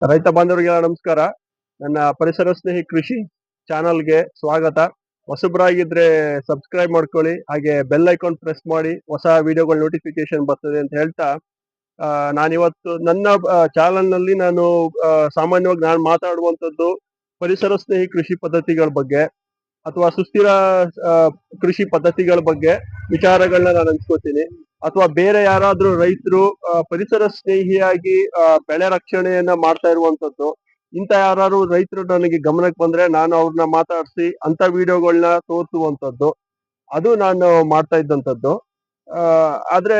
ರೈತ ಬಾಂಧವರಿಗೆಲ್ಲ ನಮಸ್ಕಾರ. ನನ್ನ ಪರಿಸರ ಸ್ನೇಹಿ ಕೃಷಿ ಚಾನಲ್ಗೆ ಸ್ವಾಗತ. ಹೊಸಬ್ರಾಗಿದ್ರೆ ಸಬ್ಸ್ಕ್ರೈಬ್ ಮಾಡ್ಕೊಳ್ಳಿ, ಹಾಗೆ ಬೆಲ್ ಐಕಾನ್ ಪ್ರೆಸ್ ಮಾಡಿ ಹೊಸ ವಿಡಿಯೋಗಳ ನೋಟಿಫಿಕೇಶನ್ ಬರ್ತದೆ ಅಂತ ಹೇಳ್ತಾ, ನಾನಿವತ್ತು ನನ್ನ ಚಾನಲ್ನಲ್ಲಿ ನಾನು ಸಾಮಾನ್ಯವಾಗಿ ನಾನು ಮಾತಾಡುವಂಥದ್ದು ಪರಿಸರ ಸ್ನೇಹಿ ಕೃಷಿ ಪದ್ಧತಿಗಳ ಬಗ್ಗೆ ಅಥವಾ ಸುಸ್ಥಿರ ಆ, ಕೃಷಿ ಪದ್ಧತಿಗಳ ಬಗ್ಗೆ ವಿಚಾರಗಳನ್ನ ನಾನು ಹಂಚ್ಕೋತೀನಿ. ಅಥವಾ ಬೇರೆ ಯಾರಾದ್ರೂ ರೈತರು ಪರಿಸರ ಸ್ನೇಹಿಯಾಗಿ ಬೆಳೆ ರಕ್ಷಣೆಯನ್ನ ಮಾಡ್ತಾ ಇರುವಂತದ್ದು, ಇಂಥ ಯಾರು ರೈತರು ನನಗೆ ಗಮನಕ್ಕೆ ಬಂದ್ರೆ ನಾನು ಅವ್ರನ್ನ ಮಾತಾಡಿಸಿ ಅಂತ ವಿಡಿಯೋಗಳನ್ನ ತೋರಿಸುವಂತದ್ದು, ಅದು ನಾನು ಮಾಡ್ತಾ ಇದ್ದಂಥದ್ದು. ಆ, ಆದ್ರೆ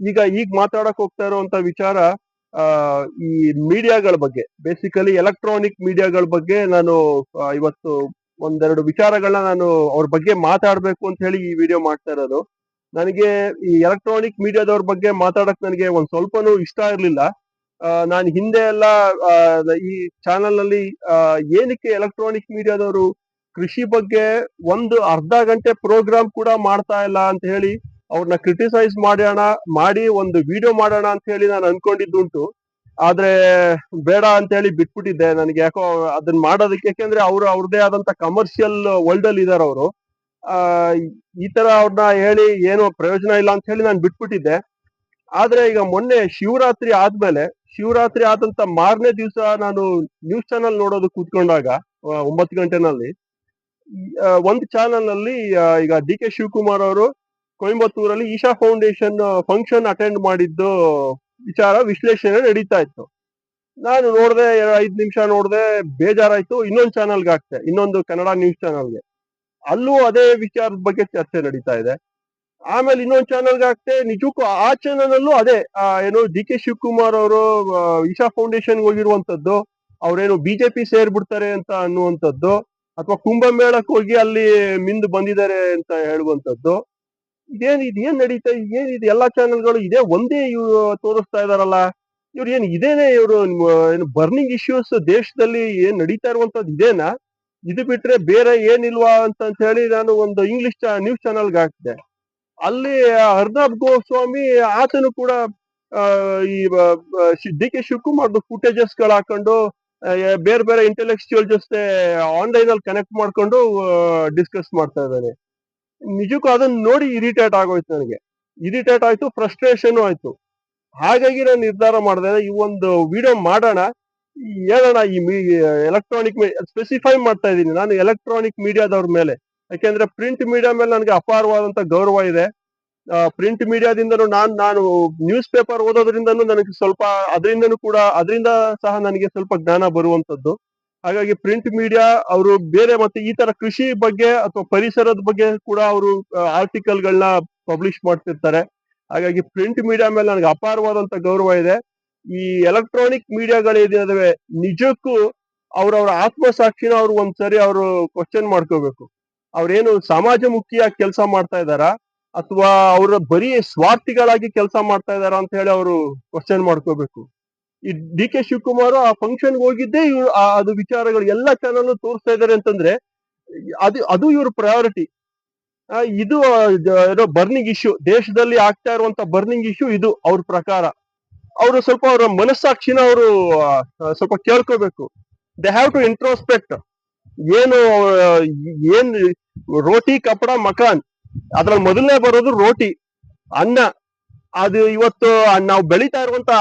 ಈಗ ಮಾತಾಡಕ್ ಹೋಗ್ತಾ ಇರುವಂತ ವಿಚಾರ ಆ, ಈ ಮೀಡಿಯಾಗಳ ಬಗ್ಗೆ, ಬೇಸಿಕಲಿ ಎಲೆಕ್ಟ್ರಾನಿಕ್ ಮೀಡಿಯಾಗಳ ಬಗ್ಗೆ ನಾನು ಇವತ್ತು ಒಂದೆರಡು ವಿಚಾರಗಳನ್ನ ನಾನು ಅವ್ರ ಬಗ್ಗೆ ಮಾತಾಡ್ಬೇಕು ಅಂತ ಹೇಳಿ ಈ ವಿಡಿಯೋ ಮಾಡ್ತಾ ಇರೋದು. ನನಗೆ ಈ ಎಲೆಕ್ಟ್ರಾನಿಕ್ ಮೀಡಿಯಾದವ್ರ ಬಗ್ಗೆ ಮಾತಾಡಕ್ ನನಗೆ ಒಂದ್ ಸ್ವಲ್ಪನೂ ಇಷ್ಟ ಇರ್ಲಿಲ್ಲ. ನಾನು ಹಿಂದೆ ಎಲ್ಲ ಆ, ಈ ಚಾನಲ್ ನಲ್ಲಿ ಏನಕ್ಕೆ ಎಲೆಕ್ಟ್ರಾನಿಕ್ ಮೀಡಿಯಾದವರು ಕೃಷಿ ಬಗ್ಗೆ ಒಂದು ಅರ್ಧ ಗಂಟೆ ಪ್ರೋಗ್ರಾಮ್ ಕೂಡ ಮಾಡ್ತಾ ಇಲ್ಲ ಅಂತ ಹೇಳಿ ಅವ್ರನ್ನ ಕ್ರಿಟಿಸೈಸ್ ಮಾಡಿ ಒಂದು ವಿಡಿಯೋ ಮಾಡೋಣ ಅಂತ ಹೇಳಿ ನಾನು ಅನ್ಕೊಂಡಿದ್ದುಂಟು. ಆದ್ರೆ ಬೇಡ ಅಂತ ಹೇಳಿ ಬಿಟ್ಬಿಟ್ಟಿದ್ದೆ. ನನಗೆ ಯಾಕೋ ಅದನ್ನ ಮಾಡೋದಕ್ಕೆ, ಯಾಕೆಂದ್ರೆ ಅವ್ರದೇ ಆದಂತ ಕಮರ್ಷಿಯಲ್ ವರ್ಲ್ಡ್ ಅಲ್ಲಿ ಇದಾರೆ ಅವರು. ಆ ಈ ತರ ಅವ್ರನ್ನ ಹೇಳಿ ಏನೋ ಪ್ರಯೋಜನ ಇಲ್ಲ ಅಂತ ಹೇಳಿ ನಾನು ಬಿಟ್ಬಿಟ್ಟಿದ್ದೆ. ಆದ್ರೆ ಈಗ ಮೊನ್ನೆ ಶಿವರಾತ್ರಿ ಆದಂತ ಮಾರನೇ ದಿವಸ ನಾನು ನ್ಯೂಸ್ ಚಾನಲ್ ನೋಡೋದು ಕೂತ್ಕೊಂಡಾಗ 9 ಗಂಟೆನಲ್ಲಿ ಒಂದು ಚಾನಲ್ ನಲ್ಲಿ ಈಗ ಡಿ ಕೆ ಶಿವಕುಮಾರ್ ಅವರು ಕೊಯಂಬತ್ತೂರಲ್ಲಿ ಈಶಾ ಫೌಂಡೇಶನ್ ಫಂಕ್ಷನ್ ಅಟೆಂಡ್ ಮಾಡಿದ್ದು ವಿಚಾರ ವಿಶ್ಲೇಷಣೆ ನಡೀತಾ ಇತ್ತು. ನಾನು ನೋಡ್ದೆ, 5 ನಿಮಿಷ ನೋಡ್ದೆ, ಬೇಜಾರಾಯ್ತು. ಇನ್ನೊಂದು ಚಾನಲ್ಗೆ ಹಾಕ್ತೆ, ಇನ್ನೊಂದು ಕನ್ನಡ ನ್ಯೂಸ್ ಚಾನಲ್ಗೆ. ಅಲ್ಲೂ ಅದೇ ವಿಚಾರದ ಬಗ್ಗೆ ಚರ್ಚೆ ನಡೀತಾ ಇದೆ. ಆಮೇಲೆ ಇನ್ನೊಂದು ಚಾನಲ್ಗೆ ಹಾಕ್ತೆ, ನಿಜಕ್ಕೂ ಆ ಚಾನಲ್ ಅಲ್ಲೂ ಅದೇ ಏನು ಡಿ ಕೆ ಶಿವಕುಮಾರ್ ಅವರು ಈಶಾ ಫೌಂಡೇಶನ್ ಹೋಗಿರುವಂತದ್ದು, ಅವ್ರೇನು ಬಿಜೆಪಿ ಸೇರ್ಬಿಡ್ತಾರೆ ಅಂತ ಅನ್ನುವಂಥದ್ದು, ಅಥವಾ ಕುಂಭಮೇಳಕ್ಕೆ ಹೋಗಿ ಅಲ್ಲಿ ಮಿಂದು ಬಂದಿದ್ದಾರೆ ಅಂತ ಹೇಳುವಂತದ್ದು. ಇದೇನ್ ನಡೀತಾ, ಏನಿದೆ ಎಲ್ಲಾ ಚಾನೆಲ್ಗಳು ಇದೇ ಒಂದೇ ಇವ್ರು ತೋರಿಸ್ತಾ ಇದಾರಲ್ಲ. ಇವ್ರು ಇವರು ಏನು ಬರ್ನಿಂಗ್ ಇಶ್ಯೂಸ್ ದೇಶದಲ್ಲಿ ಏನ್ ನಡೀತಾ ಇರುವಂತದ್ದು ಇದೇನಾ? ಇದು ಬಿಟ್ರೆ ಬೇರೆ ಏನಿಲ್ವಾ ಅಂತ ಹೇಳಿ ನಾನು ಒಂದು ಇಂಗ್ಲಿಷ್ ನ್ಯೂಸ್ ಚಾನಲ್ಗೆ ಹಾಕಿದೆ. ಅಲ್ಲಿ ಅರ್ನಬ್ ಗೋಸ್ವಾಮಿ ಆತನು ಕೂಡ ಆ, ಈ ಡಿ ಕೆ ಶಿವಕುಮಾರ್ದು ಫುಟೇಜಸ್ ಗಳು ಹಾಕೊಂಡು ಬೇರೆ ಬೇರೆ ಇಂಟೆಲೆಕ್ಚುಯಲ್ ಜೊತೆ ಆನ್ಲೈನ್ ಅಲ್ಲಿ ಕನೆಕ್ಟ್ ಮಾಡ್ಕೊಂಡು ಡಿಸ್ಕಸ್ ಮಾಡ್ತಾ ಇದ್ದಾನೆ. ನಿಜಕ್ಕೂ ಅದನ್ನ ನೋಡಿ ಇರಿಟೇಟ್ ಆಗೋಯ್ತು ನನಗೆ. ಇರಿಟೇಟ್ ಆಯ್ತು, ಫ್ರಸ್ಟ್ರೇಷನ್ ಆಯ್ತು. ಹಾಗಾಗಿ ನಾನು ನಿರ್ಧಾರ ಮಾಡಿದೆ, ಈ ಒಂದು ವಿಡಿಯೋ ಮಾಡೋಣ, ಹೇಳೋಣ ಈ ಎಲೆಕ್ಟ್ರಾನಿಕ್ ಸ್ಪೆಸಿಫೈ ಮಾಡ್ತಾ ಇದ್ದೀನಿ ನಾನು ಎಲೆಕ್ಟ್ರಾನಿಕ್ ಮೀಡಿಯಾದವ್ರ ಮೇಲೆ. ಯಾಕೆಂದ್ರೆ ಪ್ರಿಂಟ್ ಮೀಡಿಯಾ ಮೇಲೆ ನನಗೆ ಅಪಾರವಾದಂತ ಗೌರವ ಇದೆ. ಪ್ರಿಂಟ್ ಮೀಡಿಯಾದಿಂದನೂ ನಾನು ನ್ಯೂಸ್ ಪೇಪರ್ ಓದೋದ್ರಿಂದನೂ ನನಗೆ ಸ್ವಲ್ಪ ಅದರಿಂದ ಸಹ ನನಗೆ ಸ್ವಲ್ಪ ಜ್ಞಾನ ಬರುವಂತದ್ದು. ಹಾಗಾಗಿ ಪ್ರಿಂಟ್ ಮೀಡಿಯಾ ಅವರು ಬೇರೆ ಮತ್ತೆ ಈ ತರ ಕೃಷಿ ಬಗ್ಗೆ ಅಥವಾ ಪರಿಸರದ ಬಗ್ಗೆ ಕೂಡ ಅವರು ಆರ್ಟಿಕಲ್ಗಳನ್ನ ಪಬ್ಲಿಷ್ ಮಾಡ್ತಿರ್ತಾರೆ. ಹಾಗಾಗಿ ಪ್ರಿಂಟ್ ಮೀಡಿಯಾ ಮೇಲೆ ನನಗೆ ಅಪಾರವಾದಂತ ಗೌರವ ಇದೆ. ಈ ಎಲೆಕ್ಟ್ರಾನಿಕ್ ಮೀಡಿಯಾಗಳೇನಿದಾವೆ, ನಿಜಕ್ಕೂ ಅವ್ರವ್ರ ಆತ್ಮಸಾಕ್ಷಿನ ಅವ್ರು ಒಂದ್ಸರಿ ಅವರು ಕ್ವಶನ್ ಮಾಡ್ಕೋಬೇಕು. ಅವ್ರೇನು ಸಮಾಜಮುಖಿಯಾಗಿ ಕೆಲಸ ಮಾಡ್ತಾ ಇದಾರ, ಅಥವಾ ಅವ್ರ ಬರೀ ಸ್ವಾರ್ಥಿಗಳಾಗಿ ಕೆಲಸ ಮಾಡ್ತಾ ಇದಾರ ಅಂತ ಹೇಳಿ ಅವರು ಕ್ವಶನ್ ಮಾಡ್ಕೋಬೇಕು. ಈ ಡಿ ಕೆ ಶಿವಕುಮಾರ್ ಆ ಫಂಕ್ಷನ್ ಹೋಗಿದ್ದೇ ಅದು ವಿಚಾರಗಳು ಎಲ್ಲಾ ಚಾನಲ್ ತೋರಿಸ್ತಾ ಇದಾರೆ ಅಂತಂದ್ರೆ ಅದು ಇವ್ರ ಪ್ರಯಾರಿಟಿ. ಇದು ಏನೋ ಬರ್ನಿಂಗ್ ಇಶ್ಯೂ, ದೇಶದಲ್ಲಿ ಆಗ್ತಾ ಇರುವಂತ ಬರ್ನಿಂಗ್ ಇಶ್ಯೂ ಇದು ಅವ್ರ ಪ್ರಕಾರ. ಅವರು ಸ್ವಲ್ಪ ಅವರ ಮನಸ್ಸಾಕ್ಷಿನ ಅವರು ಸ್ವಲ್ಪ ಕೇಳ್ಕೋಬೇಕು. They have to introspect. ಏನು ಏನ್ ರೋಟಿ ಕಪಡ ಮಕಾನ್, ಅದ್ರಲ್ಲಿ ಮೊದಲನೇ ಬರೋದು ರೋಟಿ, ಅನ್ನ. ಅದು ಇವತ್ತು ನಾವು ಬೆಳೀತಾ ಇರುವಂತ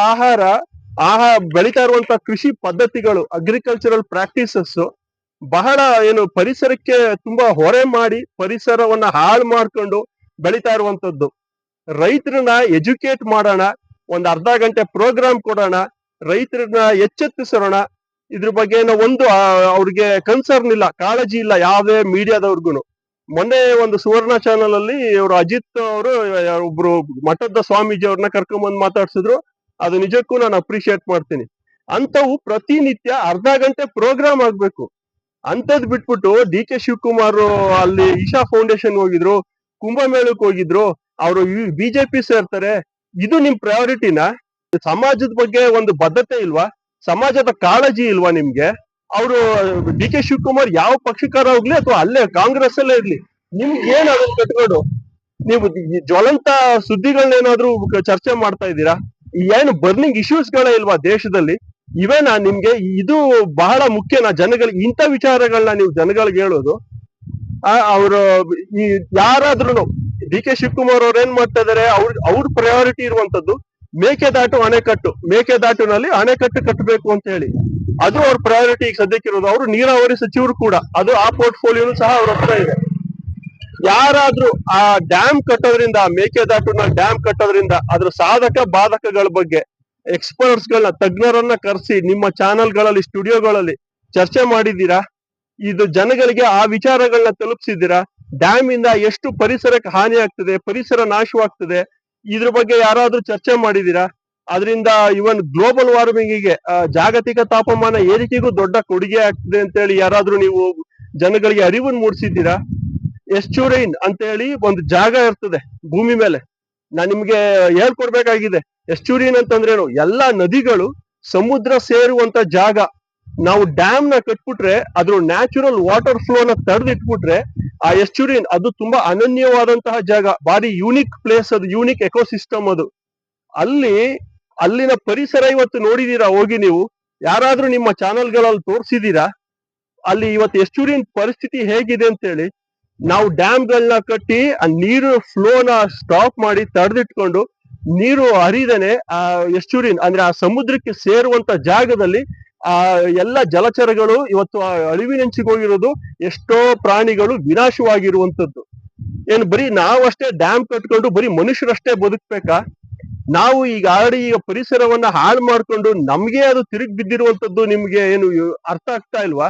ಬೆಳೀತಾ ಇರುವಂತ ಕೃಷಿ ಪದ್ಧತಿಗಳು, ಅಗ್ರಿಕಲ್ಚರಲ್ ಪ್ರಾಕ್ಟೀಸಸ್ ಬಹಳ ಏನು ಪರಿಸರಕ್ಕೆ ತುಂಬಾ ಹೊರೆ ಮಾಡಿ ಪರಿಸರವನ್ನ ಹಾಳು ಮಾಡ್ಕೊಂಡು ಬೆಳೀತಾ ಇರುವಂತದ್ದು. ರೈತರನ್ನ ಎಜುಕೇಟ್ ಮಾಡೋಣ, ಒಂದ್ ಅರ್ಧ ಗಂಟೆ ಪ್ರೋಗ್ರಾಮ್ ಕೊಡೋಣ, ರೈತರನ್ನ ಎಚ್ಚೆತ್ತಿಸೋಣ. ಇದ್ರ ಬಗ್ಗೆ ಒಂದು ಅವ್ರಿಗೆ ಕನ್ಸರ್ನ್ ಇಲ್ಲ, ಕಾಳಜಿ ಇಲ್ಲ ಯಾವುದೇ ಮೀಡಿಯಾದವ್ರಿಗೂ. ಮೊನ್ನೆ ಒಂದು ಸುವರ್ಣ ಚಾನಲ್ ಅಲ್ಲಿ ಇವರು ಅಜಿತ್ ಅವರು ಒಬ್ರು ಮಠದ ಸ್ವಾಮೀಜಿ ಅವ್ರನ್ನ ಕರ್ಕೊಂಡ್ಬಂದು ಮಾತಾಡ್ಸಿದ್ರು. ಅದು ನಿಜಕ್ಕೂ ನಾನು ಅಪ್ರಿಶಿಯೇಟ್ ಮಾಡ್ತೀನಿ. ಅಂತವು ಪ್ರತಿನಿತ್ಯ ಅರ್ಧ ಗಂಟೆ ಪ್ರೋಗ್ರಾಮ್ ಆಗ್ಬೇಕು. ಅಂತದ್ ಬಿಟ್ಬಿಟ್ಟು ಡಿ ಕೆ ಶಿವಕುಮಾರ್ ಅಲ್ಲಿ ಈಶಾ ಫೌಂಡೇಶನ್ ಹೋಗಿದ್ರು, ಕುಂಭಮೇಳಕ್ಕೆ ಹೋಗಿದ್ರು, ಅವರು ಬಿಜೆಪಿ ಸೇರ್ತಾರೆ. ಇದು ನಿಮ್ ಪ್ರಯಾರಿಟಿನಾ? ಸಮಾಜದ ಬಗ್ಗೆ ಒಂದು ಬದ್ಧತೆ ಇಲ್ವಾ? ಸಮಾಜದ ಕಾಳಜಿ ಇಲ್ವಾ ನಿಮ್ಗೆ? ಅವರು ಡಿ ಕೆ ಶಿವಕುಮಾರ್ ಯಾವ ಪಕ್ಷಕಾರ ಹೋಗ್ಲಿ ಅಥವಾ ಅಲ್ಲೇ ಕಾಂಗ್ರೆಸ್ ಅಲ್ಲೇ ಇರ್ಲಿ, ನಿಮ್ಗೆ ಏನ್ ಅದನ್ನ ಕಟ್ಕೊಂಡು ನೀವು ಜ್ವಲಂತ ಸುದ್ದಿಗಳನ್ನೇನಾದ್ರೂ ಚರ್ಚೆ ಮಾಡ್ತಾ ಇದ್ದೀರಾ? ಏನು ಬರ್ನಿಂಗ್ ಇಶ್ಯೂಸ್ ಗಳೇ ಇಲ್ವಾ ದೇಶದಲ್ಲಿ? ಇವೇನಾ ನಿಮ್ಗೆ ಇದು ಬಹಳ ಮುಖ್ಯನಾ ಜನಗಳಿಗೆ ಇಂಥ ವಿಚಾರಗಳನ್ನ ನೀವು ಜನಗಳಿಗೆ ಹೇಳೋದು? ಅವರು ಈ ಯಾರಾದ್ರೂ ಡಿ.ಕೆ. ಶಿವಕುಮಾರ್ ಅವ್ರು ಏನ್ ಮಾಡ್ತಾ ಇದಾರೆ, ಅವ್ರ ಪ್ರಯಾರಿಟಿ ಇರುವಂತದ್ದು ಮೇಕೆದಾಟು ಅಣೆಕಟ್ಟು, ಮೇಕೆದಾಟುನಲ್ಲಿ ಅಣೆಕಟ್ಟು ಕಟ್ಟಬೇಕು ಅಂತ ಹೇಳಿ, ಅದು ಅವ್ರ ಪ್ರಯಾರಿಟಿ ಈಗ ಸದ್ಯಕ್ಕಿರೋದು. ಅವರು ನೀರಾವರಿ ಸಚಿವರು ಕೂಡ, ಅದು ಆ ಪೋರ್ಟ್ಫೋಲಿಯೋನು ಸಹ ಅವ್ರ ಹತ್ರ ಇದೆ. ಯಾರಾದ್ರೂ ಆ ಡ್ಯಾಮ್ ಕಟ್ಟೋದ್ರಿಂದ, ಮೇಕೆದಾಟುನ ಡ್ಯಾಮ್ ಕಟ್ಟೋದ್ರಿಂದ ಅದ್ರ ಸಾಧಕ ಬಾಧಕಗಳ ಬಗ್ಗೆ ಎಕ್ಸ್ಪರ್ಟ್ಸ್ ಗಳನ್ನ, ತಜ್ಞರನ್ನ ಕರೆಸಿ ನಿಮ್ಮ ಚಾನೆಲ್ಗಳಲ್ಲಿ, ಸ್ಟುಡಿಯೋಗಳಲ್ಲಿ ಚರ್ಚೆ ಮಾಡಿದ್ದೀರಾ? ಇದು ಜನಗಳಿಗೆ ಆ ವಿಚಾರಗಳನ್ನ ತಲುಪಿಸಿದ್ದೀರಾ? ಡ್ಯಾಮ್ ಇಂದ ಎಷ್ಟು ಪರಿಸರಕ್ಕೆ ಹಾನಿ ಆಗ್ತದೆ, ಪರಿಸರ ನಾಶವಾಗ್ತದೆ, ಇದ್ರ ಬಗ್ಗೆ ಯಾರಾದ್ರೂ ಚರ್ಚೆ ಮಾಡಿದ್ದೀರಾ? ಅದರಿಂದ ಇವನ್ ಗ್ಲೋಬಲ್ ವಾರ್ಮಿಂಗಿಗೆ, ಜಾಗತಿಕ ತಾಪಮಾನ ಏರಿಕೆಗೂ ದೊಡ್ಡ ಕೊಡುಗೆ ಆಗ್ತದೆ ಅಂತ ಹೇಳಿ ಯಾರಾದ್ರೂ ನೀವು ಜನಗಳಿಗೆ ಅರಿವನ್ನು ಮೂಡಿಸಿದ್ದೀರಾ? ಎಸ್ಚುರೈನ್ ಅಂತ ಹೇಳಿ ಒಂದು ಜಾಗ ಇರ್ತದೆ ಭೂಮಿ ಮೇಲೆ, ನಾನ್ ನಿಮ್ಗೆ ಹೇಳ್ಕೊಡ್ಬೇಕಾಗಿದೆ. ಎಸ್ಚುರಿನ್ ಅಂತಂದ್ರೇನು? ಎಲ್ಲಾ ನದಿಗಳು ಸಮುದ್ರ ಸೇರುವಂತ ಜಾಗ. ನಾವು ಡ್ಯಾಮ್ ನ ಕಟ್ಬಿಟ್ರೆ, ಅದ್ರ ನ್ಯಾಚುರಲ್ ವಾಟರ್ ಫ್ಲೋ ನ ತಡೆದಿಟ್ಬಿಟ್ರೆ, ಆ ಎಸ್ಚುರಿನ್ ಅದು ತುಂಬಾ ಅನನ್ಯವಾದಂತಹ ಜಾಗ, ಬಾರಿ ಯೂನಿಕ್ ಪ್ಲೇಸ್, ಅದು ಯೂನಿಕ್ ಎಕೋಸಿಸ್ಟಮ್. ಅದು ಅಲ್ಲಿನ ಪರಿಸರ ಇವತ್ತು ನೋಡಿದೀರಾ ಹೋಗಿ ನೀವು? ಯಾರಾದ್ರೂ ನಿಮ್ಮ ಚಾನೆಲ್ಗಳಲ್ಲಿ ತೋರಿಸಿದೀರಾ ಅಲ್ಲಿ ಇವತ್ತು ಎಸ್ಚುರಿನ್ ಪರಿಸ್ಥಿತಿ ಹೇಗಿದೆ ಅಂತ ಹೇಳಿ? ನಾವು ಡ್ಯಾಮ್ಗಳನ್ನ ಕಟ್ಟಿ ಆ ನೀರು ಫ್ಲೋನ ಸ್ಟಾಪ್ ಮಾಡಿ ತಡೆದಿಟ್ಕೊಂಡು, ನೀರು ಹರಿದೇನೆ ಆ ಎಸ್ಚುರಿನ್ ಅಂದ್ರೆ ಆ ಸಮುದ್ರಕ್ಕೆ ಸೇರುವಂತ ಜಾಗದಲ್ಲಿ ಆ ಎಲ್ಲ ಜಲಚರಗಳು ಇವತ್ತು ಅಳಿವಿನಂಚಿಗೆ ಹೋಗಿರೋದು, ಎಷ್ಟೋ ಪ್ರಾಣಿಗಳು ವಿನಾಶವಾಗಿರುವಂತದ್ದು. ಏನ್ ಬರೀ ನಾವಷ್ಟೇ ಡ್ಯಾಮ್ ಕಟ್ಕೊಂಡು ಬರೀ ಮನುಷ್ಯರಷ್ಟೇ ಬದುಕ್ಬೇಕಾ? ನಾವು ಈಗ ಆಲ್ರೆಡಿ ಈಗ ಪರಿಸರವನ್ನ ಹಾಳು ಮಾಡ್ಕೊಂಡು ನಮ್ಗೆ ಅದು ತಿರುಗಿ ಬಿದ್ದಿರುವಂತದ್ದು ನಿಮ್ಗೆ ಏನು ಅರ್ಥ ಆಗ್ತಾ ಇಲ್ವಾ?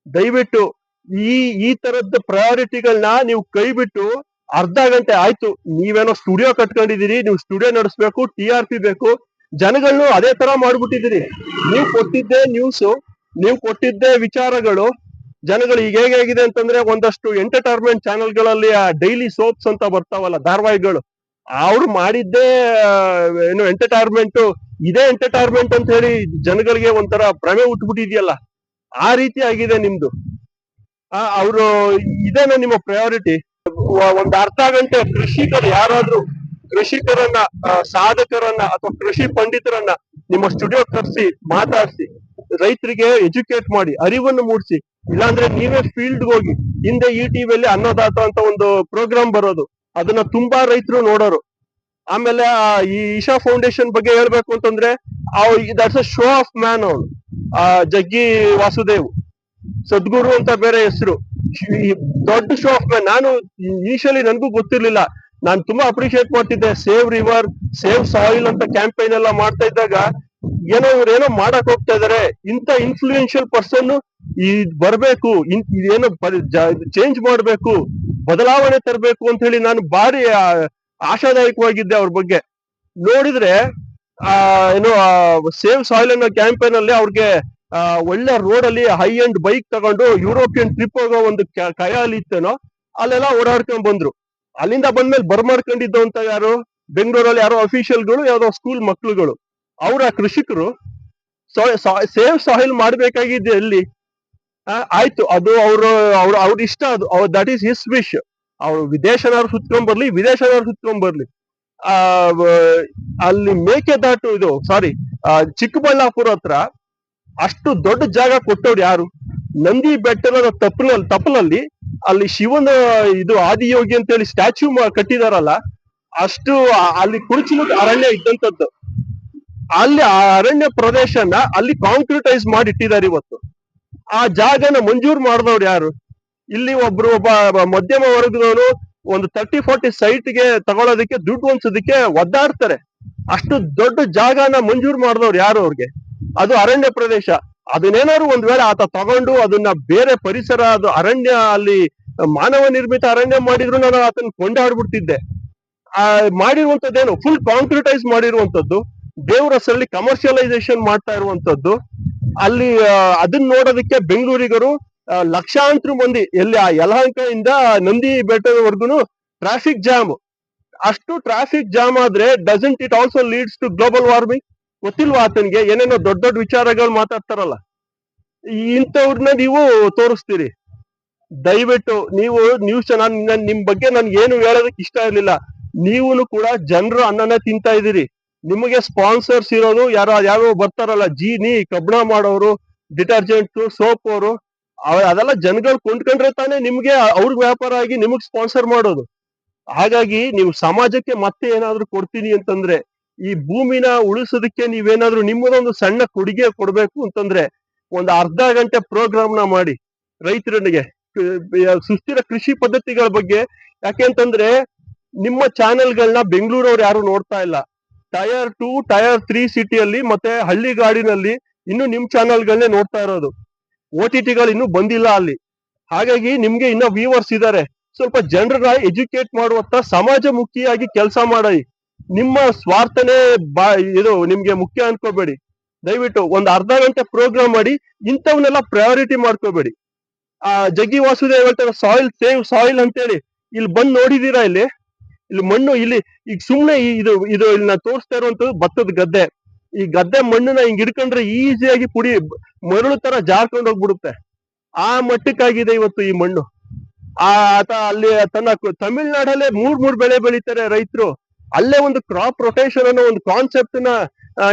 ದಯವಿಟ್ಟು ಈ ತರದ ಪ್ರಯಾರಿಟಿಗಳನ್ನ ನೀವು ಕೈ ಬಿಟ್ಟು, ಅರ್ಧ ಗಂಟೆ ಆಯ್ತು ನೀವೇನೋ ಸ್ಟುಡಿಯೋ ಕಟ್ಕೊಂಡಿದ್ದೀರಿ, ನೀವು ಸ್ಟುಡಿಯೋ ನಡೆಸ್ಬೇಕು, TRP ಬೇಕು, ಜನಗಳನ್ನು ಅದೇ ತರ ಮಾಡ್ಬಿಟ್ಟಿದ್ದೀರಿ. ನೀವು ಕೊಟ್ಟಿದ್ದೇ ನ್ಯೂಸ್, ನೀವು ಕೊಟ್ಟಿದ್ದೇ ವಿಚಾರಗಳು ಜನಗಳು ಈಗ ಹೇಗಿದೆ ಅಂತಂದ್ರೆ, ಒಂದಷ್ಟು ಎಂಟರ್ಟೈನ್ಮೆಂಟ್ ಚಾನೆಲ್ಗಳಲ್ಲಿ ಡೈಲಿ ಸೋಪ್ಸ್ ಅಂತ ಬರ್ತಾವಲ್ಲ ಧಾರಾವಾಹಿಗಳು, ಅವ್ರು ಮಾಡಿದ್ದೇ ಏನು ಎಂಟರ್ಟೈನ್ಮೆಂಟ್, ಇದೇ ಎಂಟರ್ಟೈನ್ಮೆಂಟ್ ಅಂತ ಹೇಳಿ ಜನಗಳಿಗೆ ಒಂಥರ ಭ್ರಮೆ ಉಟ್ಬಿಟ್ಟಿದ್ಯಲ್ಲ, ಆ ರೀತಿ ಆಗಿದೆ ನಿಮ್ದು. ಅವರು ಇದೇನ ನಿಮ್ಮ ಪ್ರಯಾರಿಟಿ? ಒಂದ್ ಅರ್ಧ ಗಂಟೆ ಕೃಷಿಕರು ಯಾರಾದ್ರೂ ಕೃಷಿಕರನ್ನ, ಸಾಧಕರನ್ನ ಅಥವಾ ಕೃಷಿ ಪಂಡಿತರನ್ನ ನಿಮ್ಮ ಸ್ಟುಡಿಯೋ ಕರೆಸಿ ಮಾತಾಡಿಸಿ, ರೈತರಿಗೆ ಎಜುಕೇಟ್ ಮಾಡಿ, ಅರಿವನ್ನು ಮೂಡಿಸಿ. ಇಲ್ಲಾಂದ್ರೆ ನೀವೇ ಫೀಲ್ಡ್ ಹೋಗಿ, ಹಿಂದೆ ಈ ಟಿವಿಯಲ್ಲಿ ಅನ್ನದಾತ ಅಂತ ಒಂದು ಪ್ರೋಗ್ರಾಮ್ ಬರೋದು, ಅದನ್ನ ತುಂಬಾ ರೈತರು ನೋಡೋರು. ಆಮೇಲೆ ಈ ಇಶಾ ಫೌಂಡೇಶನ್ ಬಗ್ಗೆ ಹೇಳ್ಬೇಕು ಅಂತಂದ್ರೆ, that's a show of man. ಅವನು ಜಗ್ಗಿ ವಾಸುದೇವ್ ಸದ್ಗುರು ಅಂತ ಬೇರೆ ಹೆಸರು, ದೊಡ್ಡ ಶೋ ಆಫ್ ಮ್ಯಾನ್. ನಾನು ಇನಿಷಿಯಲಿ ನನ್ಗೂ ಗೊತ್ತಿರ್ಲಿಲ್ಲ, ನಾನು ತುಂಬಾ ಅಪ್ರಿಶಿಯೇಟ್ ಮಾಡ್ತಿದ್ದೆ. ಸೇವ್ ರಿವರ್, ಸೇವ್ ಸಾಯಿಲ್ ಅಂತ ಕ್ಯಾಂಪೇನ್ ಎಲ್ಲ ಮಾಡ್ತಾ ಇದ್ದಾಗ, ಇವ್ರೇನೋ ಮಾಡಕ್ ಹೋಗ್ತಾ ಇದಾರೆ, ಇಂಥ ಇನ್ಫ್ಲೂಯೆನ್ಷಿಯಲ್ ಪರ್ಸನ್ ಬರ್ಬೇಕು, ಇದೇನೋ ಚೇಂಜ್ ಮಾಡ್ಬೇಕು, ಬದಲಾವಣೆ ತರಬೇಕು ಅಂತ ಹೇಳಿ ನಾನು ಭಾರಿ ಆಶಾದಾಯಕವಾಗಿದ್ದೆ ಅವ್ರ ಬಗ್ಗೆ. ನೋಡಿದ್ರೆ ಏನೋ ಸೇವ್ ಸಾಯಿಲ್ ಅನ್ನೋ ಕ್ಯಾಂಪೇನ್ ಅಲ್ಲಿ ಅವ್ರಿಗೆ ಒಳ್ಳೆ ರೋಡ್ ಅಲ್ಲಿ ಹೈ ಅಂಡ್ ಬೈಕ್ ತಗೊಂಡು ಯುರೋಪಿಯನ್ ಟ್ರಿಪ್ ಹೋಗೋ ಒಂದು ಖಯಾಲಿ ಇತ್ತೇನೋ, ಅಲ್ಲೆಲ್ಲ ಓಡಾಡ್ಕೊಂಡ್ ಬಂದ್ರು. ಅಲ್ಲಿಂದ ಬಂದ್ಮೇಲೆ ಬರ್ಮಾಡ್ಕೊಂಡಿದ್ದು ಅಂತ ಯಾರು, ಬೆಂಗಳೂರಲ್ಲಿ ಯಾರೋ ಅಫಿಷಿಯಲ್ಗಳು, ಯಾವ್ದೋ ಸ್ಕೂಲ್ ಮಕ್ಳುಗಳು, ಅವ್ರ ಕೃಷಿಕರು ಸೇವ್ ಸಾಯಿಲ್ ಮಾಡ್ಬೇಕಾಗಿದ್ದೆ ಎಲ್ಲಿ? ಆಯ್ತು, ಅದು ಅವ್ರ ಇಷ್ಟ, ಅದು ದಟ್ ಈಸ್ ಹಿಸ್ ವಿಶ್. ಅವ್ರು ವಿದೇಶನಾದ್ರು ಸುತ್ಕೊಂಡ್ ಬರ್ಲಿ, ವಿದೇಶನಾದ್ರು ಸುತ್ಕೊಂಡ್ ಬರ್ಲಿ. ಅಲ್ಲಿ ಮೇಕೆದಾಟು, ಇದು ಸಾರಿ ಚಿಕ್ಕಬಳ್ಳಾಪುರ ಹತ್ರ ಅಷ್ಟು ದೊಡ್ಡ ಜಾಗ ಕೊಟ್ಟವ್ರು ಯಾರು? ನಂದಿ ಬೆಟ್ಟದ ತಪ್ಪಲಲ್ಲಿ ಅಲ್ಲಿ ಶಿವನ ಇದು ಆದಿಯೋಗಿ ಅಂತ ಹೇಳಿ ಸ್ಟ್ಯಾಚ್ಯೂ ಕಟ್ಟಿದಾರಲ್ಲ, ಅಷ್ಟು ಅಲ್ಲಿ ಕುರುಚಲು ಅರಣ್ಯ ಇದ್ದಂಥದ್ದು. ಅಲ್ಲಿ ಆ ಅರಣ್ಯ ಪ್ರದೇಶನ ಅಲ್ಲಿ ಕಾಂಕ್ರಿಟೈಸ್ ಮಾಡಿ ಇಟ್ಟಿದ್ದಾರೆ ಇವತ್ತು. ಆ ಜಾಗನ ಮಂಜೂರು ಮಾಡಿದವ್ರು ಯಾರು? ಇಲ್ಲಿ ಒಬ್ಬ ಮಧ್ಯಮ ವರ್ಗದವನು ಒಂದು 30-40 ಸೈಟ್ಗೆ ತಗೊಳ್ಳೋದಕ್ಕೆ, ದುಡ್ಡು ಹೊಂದೋದಕ್ಕೆ ಒದ್ದಾಡ್ತಾರೆ. ಅಷ್ಟು ದೊಡ್ಡ ಜಾಗನ ಮಂಜೂರು ಮಾಡಿದವ್ರು ಯಾರು ಅವ್ರಿಗೆ? ಅದು ಅರಣ್ಯ ಪ್ರದೇಶ. ಅದನ್ನೇನಾದ್ರು ಒಂದ್ ವೇಳೆ ಆತ ತಗೊಂಡು ಅದನ್ನ ಬೇರೆ ಪರಿಸರ, ಅದು ಅರಣ್ಯ, ಅಲ್ಲಿ ಮಾನವ ನಿರ್ಮಿತ ಅರಣ್ಯ ಮಾಡಿದ್ರು ನಾನು ಆತನ ಕೊಂಡಾಡ್ಬಿಡ್ತಿದ್ದೆ. ಮಾಡಿರುವಂತದ್ದೇನು ಫುಲ್ ಕಾಂಕ್ರಿಟೈಸ್ ಮಾಡಿರುವಂತದ್ದು, ದೇವರಸಲ್ಲಿ ಕಮರ್ಷಿಯಲೈಸೇಷನ್ ಮಾಡ್ತಾ ಇರುವಂತದ್ದು. ಅಲ್ಲಿ ಅದನ್ನ ನೋಡೋದಕ್ಕೆ ಬೆಂಗಳೂರಿಗರು ಲಕ್ಷಾಂತರ ಮಂದಿ, ಎಲ್ಲಿ ಆ ಯಲಹಂಕ ಇಂದ ನಂದಿ ಬೆಟ್ಟದವರೆಗೂ ಟ್ರಾಫಿಕ್ ಜಾಮ್. ಅಷ್ಟು ಟ್ರಾಫಿಕ್ ಜಾಮ್ ಆದ್ರೆ doesn't it also leads to global warming? ಗೊತ್ತಿಲ್ವಾ ಆತನ್ಗೆ? ಏನೇನೋ ದೊಡ್ಡ ದೊಡ್ಡ ವಿಚಾರಗಳು ಮಾತಾಡ್ತಾರಲ್ಲ, ಇಂಥವ್ರನ್ನ ನೀವು ತೋರಿಸ್ತೀರಿ. ದಯವಿಟ್ಟು ನೀವು ನ್ಯೂಸ್ ನಿಮ್ ಬಗ್ಗೆ ನನ್ಗೆ ಏನು ಹೇಳೋದಕ್ಕೆ ಇಷ್ಟ ಇರ್ಲಿಲ್ಲ. ನೀವು ಕೂಡ ಜನರು ಅನ್ನನೇ ತಿಂತಾ ಇದೀರಿ. ನಿಮಗೆ ಸ್ಪಾನ್ಸರ್ಸ್ ಇರೋದು ಯಾರೋ ಬರ್ತಾರಲ್ಲ ಜೀನಿ ಕಬ್ಬಣ ಮಾಡೋರು, ಡಿಟರ್ಜೆಂಟ್ ಸೋಪ್ ಅವರು, ಅದೆಲ್ಲ ಜನಗಳು ಕೊಂಡ್ಕೊಂಡ್ರೆ ತಾನೇ ನಿಮ್ಗೆ ಅವ್ರಿಗೆ ವ್ಯಾಪಾರ ಆಗಿ ನಿಮಗ್ ಸ್ಪಾನ್ಸರ್ ಮಾಡೋದು. ಹಾಗಾಗಿ ನೀವು ಸಮಾಜಕ್ಕೆ ಮತ್ತೆ ಏನಾದ್ರೂ ಕೊಡ್ತೀನಿ ಅಂತಂದ್ರೆ, ಈ ಭೂಮಿನ ಉಳಿಸೋದಕ್ಕೆ ನೀವೇನಾದ್ರೂ ನಿಮ್ಮದೊಂದು ಸಣ್ಣ ಕೊಡುಗೆ ಕೊಡ್ಬೇಕು ಅಂತಂದ್ರೆ, ಒಂದು ಅರ್ಧ ಗಂಟೆ ಪ್ರೋಗ್ರಾಮ್ ನ ಮಾಡಿ ರೈತರಿಗೆ ಸುಸ್ಥಿರ ಕೃಷಿ ಪದ್ಧತಿಗಳ ಬಗ್ಗೆ. ಯಾಕೆಂತಂದ್ರೆ ನಿಮ್ಮ ಚಾನೆಲ್ಗಳನ್ನ ಬೆಂಗಳೂರವ್ರು ಯಾರು ನೋಡ್ತಾ ಇಲ್ಲ. ಟೈರ್ 2, ಟೈರ್ 3 ಸಿಟಿಯಲ್ಲಿ ಮತ್ತೆ ಹಳ್ಳಿಗಾಡಿನಲ್ಲಿ ಇನ್ನು ನಿಮ್ ಚಾನೆಲ್ಗಳನ್ನೇ ನೋಡ್ತಾ ಇರೋದು. OTTಗಳು ಇನ್ನೂ ಬಂದಿಲ್ಲ ಅಲ್ಲಿ. ಹಾಗಾಗಿ ನಿಮ್ಗೆ ಇನ್ನ ವ್ಯೂವರ್ಸ್ ಇದಾರೆ. ಸ್ವಲ್ಪ ಜನರ ಎಜುಕೇಟ್ ಮಾಡುವತ್ತ ಸಮಾಜಮುಖಿಯಾಗಿ ಕೆಲಸ ಮಾಡಿ. ನಿಮ್ಮ ಸ್ವಾರ್ಥನೇ ಇದು ನಿಮ್ಗೆ ಮುಖ್ಯ ಅನ್ಕೋಬೇಡಿ. ದಯವಿಟ್ಟು ಒಂದು ಅರ್ಧ ಗಂಟೆ ಪ್ರೋಗ್ರಾಮ್ ಮಾಡಿ, ಇಂಥವನ್ನೆಲ್ಲ ಪ್ರಯಾರಿಟಿ ಮಾಡ್ಕೋಬೇಡಿ. ಜಗ್ಗಿ ವಾಸುದೇವ್ ಹೇಳ್ತಾರೆ ಸಾಯಿಲ್ ಸೇವ್ ಸಾಯಿಲ್ ಅಂತೇಳಿ. ಇಲ್ಲಿ ಬಂದ್ ನೋಡಿದೀರಾ? ಇಲ್ಲಿ ಮಣ್ಣು ಈಗ ಸುಮ್ನೆ ಇದು ಇಲ್ಲಿ ನಾ ತೋರಿಸ್ತಾ ಇರುವಂತದ್ದು ಭತ್ತದ ಗದ್ದೆ. ಈ ಗದ್ದೆ ಮಣ್ಣನ್ನ ಹಿಂಗ್ ಹಿಡ್ಕೊಂಡ್ರೆ ಈಸಿಯಾಗಿ ಪುಡಿ ಮರಳು ತರ ಜಾರ್ಕೊಂಡು ಹೋಗ್ಬಿಡುತ್ತೆ. ಆ ಮಟ್ಟಕ್ಕಾಗಿದೆ ಇವತ್ತು ಈ ಮಣ್ಣು. ಅಲ್ಲಿ ತಮಿಳ್ನಾಡಲ್ಲೇ ಮೂರ್ ಬೆಳೆ ಬೆಳೀತಾರೆ ರೈತರು. ಅಲ್ಲೇ ಒಂದು ಕ್ರಾಪ್ ರೊಟೇಷನ್ ಅನ್ನೋ ಒಂದು ಕಾನ್ಸೆಪ್ಟ್ ನ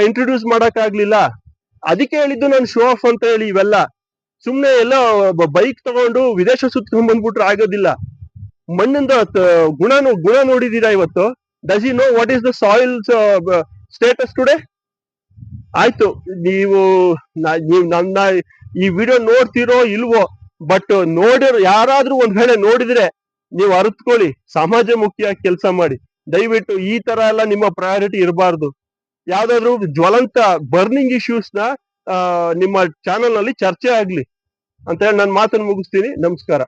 ಇಂಟ್ರೊಡ್ಯೂಸ್ ಮಾಡಕ್ ಆಗ್ಲಿಲ್ಲ. ಅದಕ್ಕೆ ಹೇಳಿದ್ದು ನಾನು ಶೋ ಆಫ್ ಅಂತ ಹೇಳಿ. ಇವೆಲ್ಲ ಸುಮ್ನೆ ಎಲ್ಲ ಬೈಕ್ ತಗೊಂಡು ವಿದೇಶ ಸುತ್ಕೊಂಡ್ ಬಂದ್ಬಿಟ್ರೆ ಆಗೋದಿಲ್ಲ. ಮಣ್ಣಿಂದ ಗುಣ ನೋಡಿದೀರಾ ಇವತ್ತು? Does you know what is the soil status today? ಆಯ್ತು, ನೀವು ನನ್ನ ಈ ವಿಡಿಯೋ ನೋಡ್ತಿರೋ ಇಲ್ವೋ, ಬಟ್ ಯಾರಾದ್ರೂ ಒಂದ್ ವೇಳೆ ನೋಡಿದ್ರೆ ನೀವು ಅರಿತ್ಕೊಳ್ಳಿ, ಸಮಾಜ ಮುಖಿಯಾಗಿ ಕೆಲಸ ಮಾಡಿ. ದಯವಿಟ್ಟು ಈ ತರ ಎಲ್ಲ ನಿಮ್ಮ ಪ್ರಯಾರಿಟಿ ಇರಬಾರ್ದು. ಯಾವ್ದಾದ್ರು ಜ್ವಲಂತ ಬರ್ನಿಂಗ್ ಇಶ್ಯೂಸ್ ನ ನಿಮ್ಮ ಚಾನೆಲ್ ನಲ್ಲಿ ಚರ್ಚೆ ಆಗ್ಲಿ ಅಂತ ಹೇಳಿ ನನ್ನ ಮಾತನ್ನು ಮುಗಿಸ್ತೀನಿ. ನಮಸ್ಕಾರ.